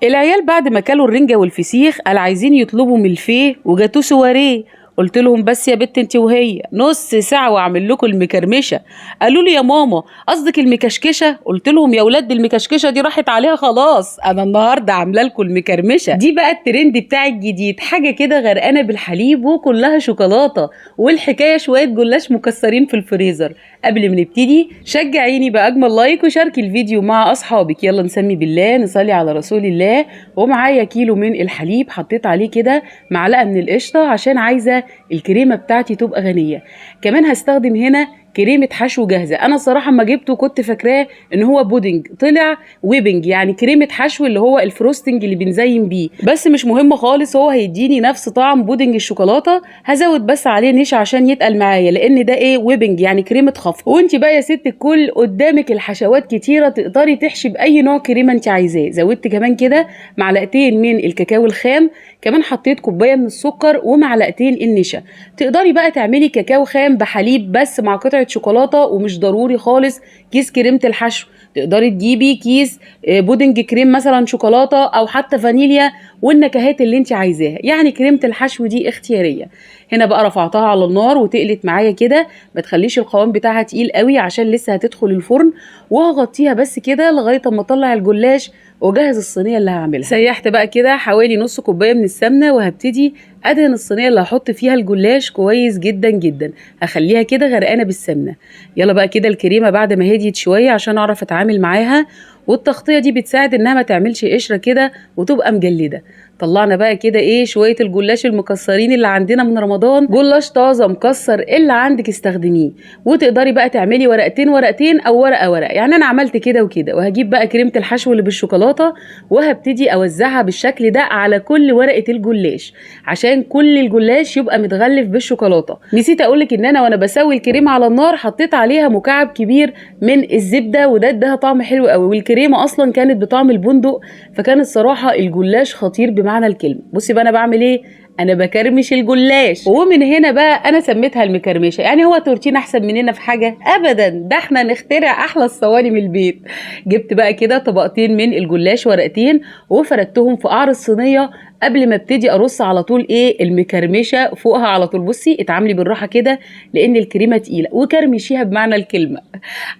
العيال بعد ما كلوا الرنجة والفسيخ قال عايزين يطلبوا ملفيه وجاتوه سواريه. قلت لهم بس يا بت انت وهي نص ساعة واعمل لكم المكرمشة. قالوا لي يا ماما قصدك المكشكشة؟ قلت لهم يا ولاد المكشكشة دي راحت عليها خلاص، انا النهاردة عاملة لكم المكرمشة. دي بقى الترند بتاع الجديد، حاجة كده غرقانة بالحليب وكلها شوكولاتة، والحكاية شوية جلاش مكسرين في الفريزر. قبل ما نبتدي شجعيني بأجمل لايك وشاركي الفيديو مع أصحابك. يلا نسمي بالله، نصلي على رسول الله. ومعايا كيلو من الحليب، حطيت عليه كده معلقة من القشطة عشان عايزة الكريمة بتاعتي تبقى غنية. كمان هستخدم هنا كريمة حشو جاهزة. أنا الصراحة ما جبته كنت فاكراه إن هو بودنج، طلع ويبنج، يعني كريمة حشو اللي هو الفروستنج اللي بنزين بيه، بس مش مهم خالص، هو هيديني نفس طعم بودنج الشوكولاتة. هزود بس عليه نشا عشان يتقل معايا، لأن ده إيه ويبنج يعني كريمة خفق. وأنت بقى يا ست الكل قدامك الحشوات كتيرة، تقدري تحشي بأي نوع كريمة أنت عايزاه. زودت كمان كده معلقتين من الكاكاو الخام، كمان حطيت كوباية من السكر ومعلقتين النشا. تقدري بقى تعملي كاكاو خام بحليب بس مع قطعة شوكولاتة، ومش ضروري خالص كيس كريمة الحشو. تقدري تجيبي كيس بودنج كريم مثلا شوكولاتة او حتى فانيليا، والنكهات اللي انت عايزاها. يعني كريمة الحشو دي اختيارية. هنا بقى رفعتها على النار وتقلت معايا كده، ما تخليش القوام بتاعها تقيل قوي عشان لسه هتدخل الفرن. وهغطيها بس كده لغاية اما اطلع الجلاش وجهز الصينيه اللي هعملها. سيحت بقى كده حوالي نص كوبايه من السمنه، وهبتدي ادهن الصينيه اللي هحط فيها الجلاش كويس جدا جدا. هخليها كده غرقانه بالسمنه. يلا بقى كده الكريمه بعد ما هديت شويه عشان اعرف اتعامل معاها، والتغطيه دي بتساعد انها ما تعملش قشره كده وتبقى مجلده. طلعنا بقى كده ايه شويه الجلاش المكسرين اللي عندنا من رمضان، جلاش طازه مكسر اللي عندك استخدميه. وتقدري بقى تعملي ورقتين ورقتين او ورقه ورقه، يعني انا عملت كده وكده. وهجيب بقى كريمه الحشو اللي بالشوكولاته وهبتدي اوزعها بالشكل ده على كل ورقه الجلاش، عشان كل الجلاش يبقى متغلف بالشوكولاته. نسيت اقولك ان انا وانا بسوي الكريمه على النار حطيت عليها مكعب كبير من الزبده، وده اداها طعم حلو قوي، والكريمه اصلا كانت بطعم البندق، فكان الصراحه الجلاش خطير بمعنى الكلمه. بصي بقى انا بعمل ايه، انا بكرمش الجلاش، ومن هنا بقى انا سميتها المكرمشه. يعني هو تورتين احسن مننا في حاجه ابدا؟ ده احنا نخترع احلى الصواني من البيت. جبت بقى كده طبقتين من الجلاش، ورقتين، وفردتهم في قعر الصينيه قبل ما ابتدي ارص على طول ايه المكرمشه فوقها على طول. بصي اتعاملي بالراحه كده لان الكريمه تقيله، وكرمشيها بمعنى الكلمه.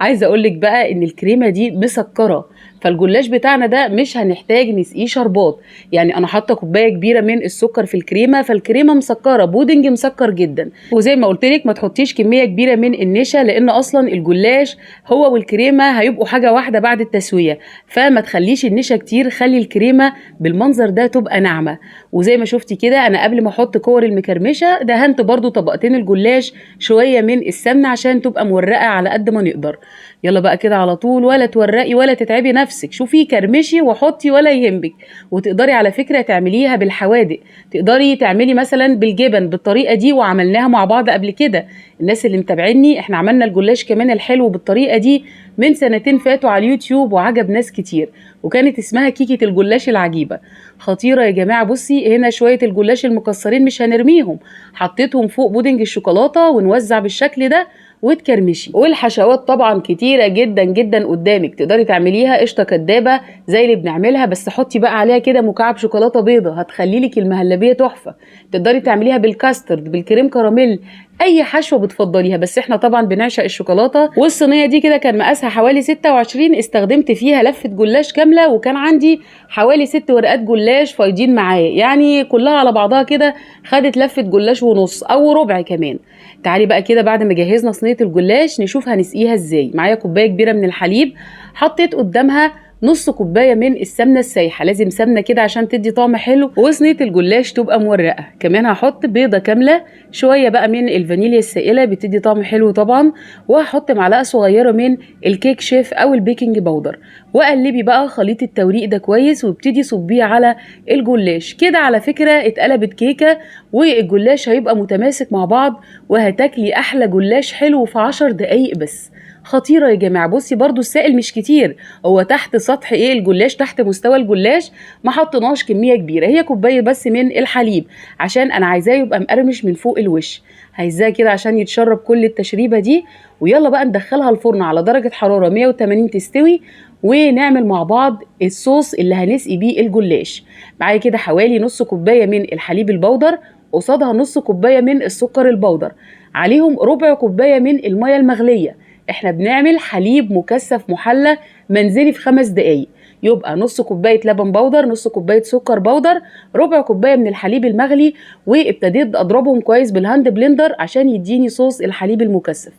عايزه اقول لك بقى ان الكريمه دي مسكره، فالجلاش بتاعنا ده مش هنحتاج نسقيه شربات. يعني انا حاطه كوبايه كبيره من السكر في الكريمه، فالكريمه مسكره، بودنج مسكر جدا. وزي ما قلت لك ما تحطيش كميه كبيره من النشا، لان اصلا الجلاش هو والكريمه هيبقوا حاجه واحده بعد التسويه، فما تخليش النشا كتير، خلي الكريمه بالمنظر ده تبقى ناعمه. وزي ما شفتي كده انا قبل ما احط كور المكرمشه دهنت برضو طبقتين الجلاش شويه من السمنه عشان تبقى مورقه على قد ما نقدر. يلا بقى كده على طول، ولا تورقي ولا تتعبي نفسك، شوفي كرمشي وحطي ولا يهمك. وتقدري على فكرة تعمليها بالحوادق، تقدري تعملي مثلا بالجبن بالطريقة دي، وعملناها مع بعض قبل كده. الناس اللي متابعيني احنا عملنا الجلاش كمان الحلو بالطريقة دي من سنتين فاتوا على اليوتيوب، وعجب ناس كتير، وكانت اسمها كيكة الجلاش العجيبة. خطيرة يا جماعة. بصي هنا شوية الجلاش المكسرين مش هنرميهم، حطيتهم فوق بودنج الشوكولاتة ونوزع بالشكل ده وتكرمشي. والحشوات طبعا كتيره جدا جدا قدامك، تقدري تعمليها قشطه كدابه زي اللي بنعملها، بس حطي بقى عليها كده مكعب شوكولاته بيضه هتخلي لك المهلبيه تحفه. تقدري تعمليها بالكاسترد بالكريم كراميل، اي حشوه بتفضليها، بس احنا طبعا بنعشق الشوكولاته. والصينيه دي كده كان مقاسها حوالي 26، استخدمت فيها لفه جلاش كامله، وكان عندي حوالي 6 ورقات جلاش فايضين معايا، يعني كلها على بعضها كده خدت لفه جلاش ونص او ربع كمان. تعالي بقى كده بعد ما جهزنا صينيه الجلاش نشوف هنسقيها ازاي. معايا كوبايه كبيره من الحليب، حطيت قدامها نص كوبايه من السمنه السايحه، لازم سمنه كده عشان تدي طعم حلو وصينيه الجلاش تبقى مورقه. كمان هحط بيضه كامله، شويه بقى من الفانيليا السائله بتدي طعم حلو طبعا، وهحط معلقه صغيره من الكيك شيف او البيكنج باودر. وقلبي بقى خليط التوريق ده كويس، وابتدي صبيه على الجلاش كده. على فكره اتقلبت كيكه، والجلاش هيبقى متماسك مع بعض، وهتاكلي احلى جلاش حلو في 10 دقايق بس. خطيره يا جماعه. بصي برضو السائل مش كتير، هو تحت سطح ايه الجلاش، تحت مستوى الجلاش، ما حطيناش كميه كبيره، هي كوبايه بس من الحليب عشان انا عايزاه يبقى مقرمش من فوق الوش، عايزاه كده عشان يتشرب كل التشريبه دي. ويلا بقى ندخلها الفرن على درجه حراره 180 تستوي، ونعمل مع بعض الصوص اللي هنسقي بيه الجلاش. معايا كده حوالي نص كوبايه من الحليب البودر، قصادها نص كوبايه من السكر البودر، عليهم ربع كوبايه من الميه المغليه. احنا بنعمل حليب مكثف محلى منزلي في 5 دقايق. يبقى نص كوبايه لبن بودر، نص كوبايه سكر بودر، ربع كوبايه من الحليب المغلي، وابتديت اضربهم كويس بالهاند بلندر عشان يديني صوص الحليب المكثف.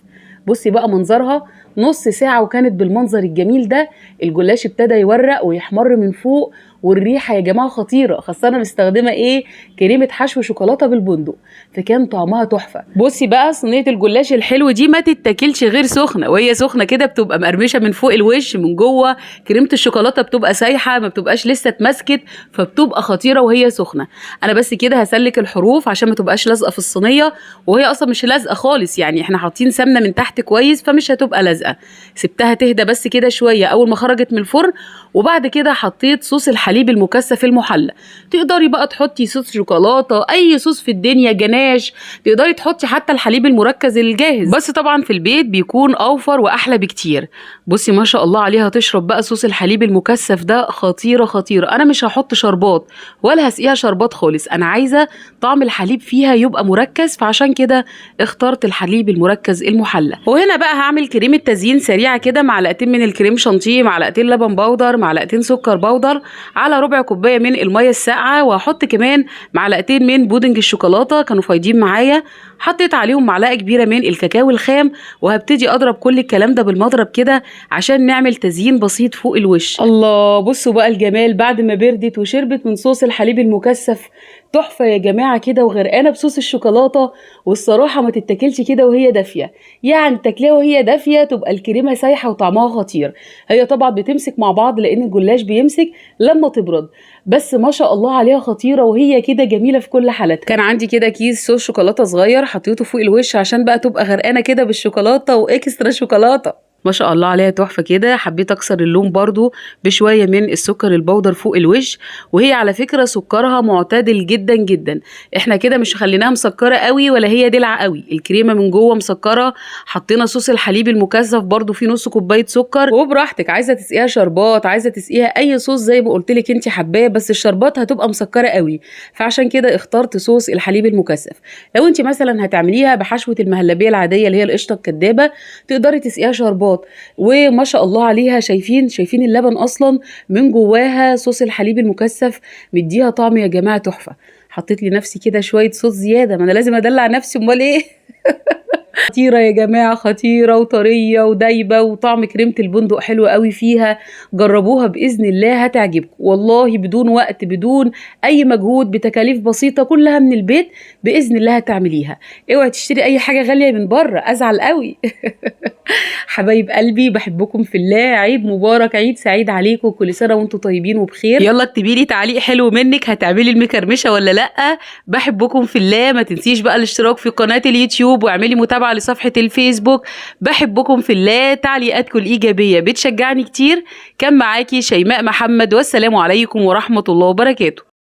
بصي بقى منظرها، نص ساعة وكانت بالمنظر الجميل ده. الجلاش ابتدى يورق ويحمر من فوق، والريحة يا جماعة خطيرة، خاصة انا مستخدمة كريمة حشو شوكولاتة بالبندق، فكان طعمها تحفة. بصي بقى صينية الجلاش الحلو دي ما تتاكلش غير سخنة، وهي سخنة كده بتبقى مقرمشة من فوق الوش، من جوه كريمة الشوكولاتة بتبقى سايحة، ما بتبقاش لسه اتمسكت، فبتبقى خطيرة وهي سخنة. انا بس كده هسلك الحروف عشان ما تبقاش لازقة في الصينية، وهي اصلا مش لازقة خالص، يعني احنا حاطين سمنة من تحت كويس فمش هتبقى لازقة. سبتها تهدى بس كده شوية اول ما خرجت من الفرن، وبعد كده حطيت صوص الحليب المكثف المحلى. تقدري بقى تحطي صوص شوكولاته، اي صوص في الدنيا، جناش، تقدري تحطي حتى الحليب المركز الجاهز، بس طبعا في البيت بيكون اوفر واحلى بكتير. بصي ما شاء الله عليها تشرب بقى صوص الحليب المكثف ده، خطيره خطيره. انا مش هحط شربات ولا هسقيها شربات خالص، انا عايزه طعم الحليب فيها يبقى مركز، فعشان كده اخترت الحليب المركز المحلى. وهنا بقى هعمل كريمه تزيين سريعه كده، معلقتين من الكريم شانتيه، معلقتين لبن بودر، معلقتين سكر بودر، على ربع كوبايه من الميه الساقعه، وهحط كمان معلقتين من بودنج الشوكولاته كانوا فايضين معايا. حطيت عليهم معلقه كبيره من الكاكاو الخام، وهبتدي اضرب كل الكلام ده بالمضرب كده عشان نعمل تزيين بسيط فوق الوش. الله، بصوا بقى الجمال بعد ما بردت وشربت من صوص الحليب المكثف، تحفه يا جماعه كده، وغرقانه بصوص الشوكولاته. والصراحه ما تتاكلش كده وهي دافيه، يعني تاكليها وهي دافيه تبقى الكريمه سايحه وطعمها خطير. هي طبعا بتمسك مع بعض لان الجلاش بيمسك لما تبرد، بس ما شاء الله عليها خطيره وهي كده جميله في كل حالاتها. كان عندي كده كيس صوص شوكولاته صغير حطيته فوق الوش عشان بقى تبقى غرقانه كده بالشوكولاته واكسترا شوكولاته. ما شاء الله عليها تحفه كده. حبيت اكسر اللون برضو بشويه من السكر البودر فوق الوش، وهي على فكره سكرها معتدل جدا جدا. احنا كده مش خليناها مسكره قوي ولا هي دلع قوي، الكريمه من جوه مسكره. حطينا صوص الحليب المكثف برضو فيه نص كوبايه سكر، وبراحتك عايزه تسقيها شربات، عايزه تسقيها اي صوص زي ما قلت لك انت حباه، بس الشربات هتبقى مسكره قوي، فعشان كده اخترت صوص الحليب المكثف. لو انت مثلا هتعمليها بحشوه المهلبيه العاديه اللي هي القشطه الكدابه، تقدري تسقيها شربات. وما شاء الله عليها، شايفين اللبن اصلا من جواها صوص الحليب المكثف مديها طعم يا جماعه تحفه. حطيت لنفسي كده شويه صوص زياده، ما انا لازم ادلع نفسي، امال ايه. خطيرة يا جماعة، خطيرة وطرية ودايبة، وطعم كريمة البندق حلو قوي فيها. جربوها بإذن الله هتعجبكم والله، بدون وقت، بدون أي مجهود، بتكاليف بسيطة كلها من البيت، بإذن الله هتعمليها. اوعي تشتري أي حاجة غالية من بره، أزعل قوي. حبايب قلبي بحبكم في الله، عيد مبارك، عيد سعيد عليكم، كل سنة وانتم طيبين وبخير. يلا اكتبي لي تعليق حلو منك، هتعملي المكرمشة ولا لأ؟ بحبكم في الله. ما تنسيش بقى الاشتراك في قناة اليوتيوب، واعملي متابعة لصفحة الفيسبوك. بحبكم في الله، تعليقاتكم الإيجابية بتشجعني كتير. كان معاكي شيماء محمد، والسلام عليكم ورحمة الله وبركاته.